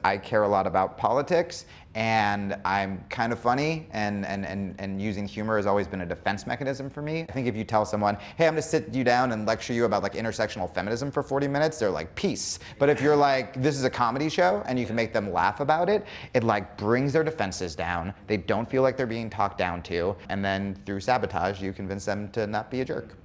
I care a lot about politics, and I'm kind of funny, and using humor has always been a defense mechanism for me. I think if you tell someone, hey, I'm gonna sit you down and lecture you about like intersectional feminism for 40 minutes, they're like, peace. But if you're like, this is a comedy show, and you can make them laugh about it, it like brings their defenses down. They don't feel like they're being talked down to, and then through sabotage, you convince them to not be a jerk.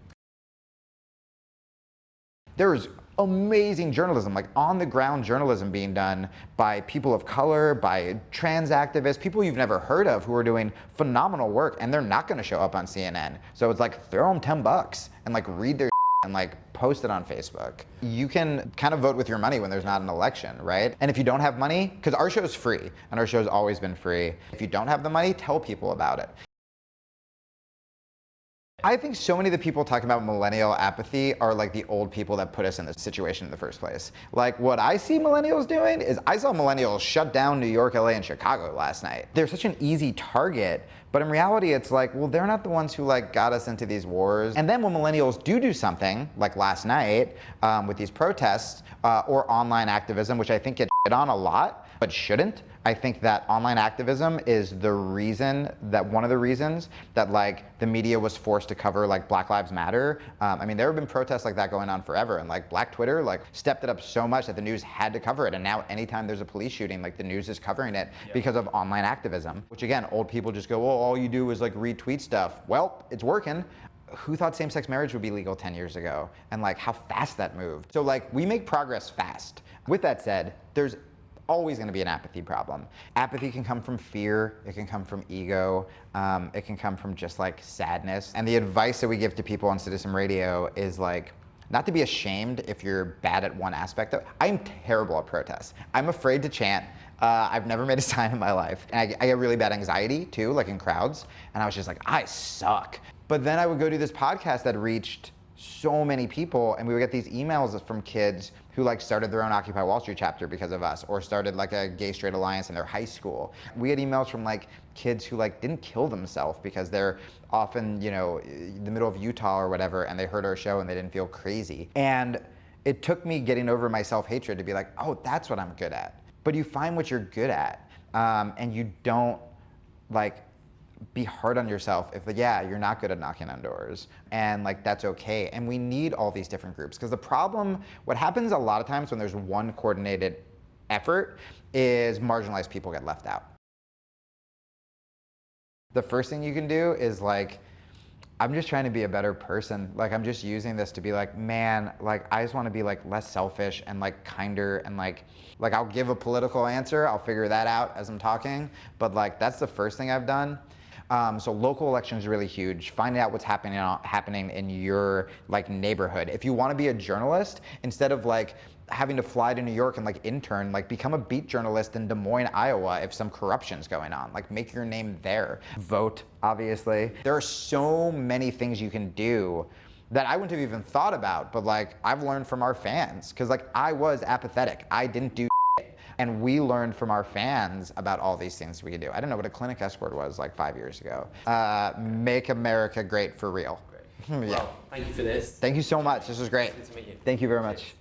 There's amazing journalism, like on-the-ground journalism being done by people of color, by trans activists, people you've never heard of who are doing phenomenal work, and they're not gonna show up on CNN. So it's like, throw them 10 bucks and like read their and like post it on Facebook. You can kind of vote with your money when there's not an election, right? And if you don't have money, because our show's free, and our show's always been free, if you don't have the money, tell people about it. I think so many of the people talking about millennial apathy are like the old people that put us in this situation in the first place. Like what I see millennials doing is I saw millennials shut down New York, LA, and Chicago last night. They're such an easy target, but in reality it's like, well, they're not the ones who like got us into these wars. And then when millennials do something, like last night with these protests or online activism, which I think gets shit on a lot, but shouldn't. I think that online activism is the reason that one of the reasons that like the media was forced to cover like Black Lives Matter. I mean, there have been protests like that going on forever, and like Black Twitter like stepped it up so much that the news had to cover it. And now anytime there's a police shooting, like the news is covering it because of online activism, which again, old people just go, well, all you do is like retweet stuff. Well, it's working. Who thought same-sex marriage would be legal 10 years ago? And like how fast that moved. So like we make progress fast. With that said, there's always going to be an apathy problem. Apathy can come from fear, it can come from ego, it can come from just like sadness. And the advice that we give to people on Citizen Radio is like, not to be ashamed if you're bad at one aspect of it. I'm terrible at protests. I'm afraid to chant. I've never made a sign in my life. And I get really bad anxiety too, like in crowds. And I was just like, I suck. But then I would go do this podcast that reached so many people, and we would get these emails from kids who like started their own Occupy Wall Street chapter because of us, or started like a gay straight alliance in their high school. We had emails from like kids who like didn't kill themselves because they're often, you know, in the middle of Utah or whatever, and they heard our show and they didn't feel crazy. And it took me getting over my self-hatred to be like, oh, that's what I'm good at. But you find what you're good at, and you don't like be hard on yourself if, yeah, you're not good at knocking on doors, and like that's okay. And we need all these different groups, because the problem, what happens a lot of times when there's one coordinated effort is marginalized people get left out. The first thing you can do is like, I'm just trying to be a better person. Like I'm just using this to be like, man, like I just want to be like less selfish and like kinder, and like I'll give a political answer, I'll figure that out as I'm talking, but like that's the first thing I've done. So local elections are really huge. Finding out what's happening in your like neighborhood. If you want to be a journalist, instead of like having to fly to New York and like intern, like become a beat journalist in Des Moines, Iowa if some corruption's going on. Like make your name there. Vote, obviously. There are so many things you can do that I wouldn't have even thought about, but like I've learned from our fans, because like I was apathetic. I didn't do shit. And we learned from our fans about all these things we could do. I don't know what a clinic escort was like 5 years ago. Make America great for real. Great. Yeah. Well, thank you for this. Thank you so much. This was great. Good to meet you. Thank you very much.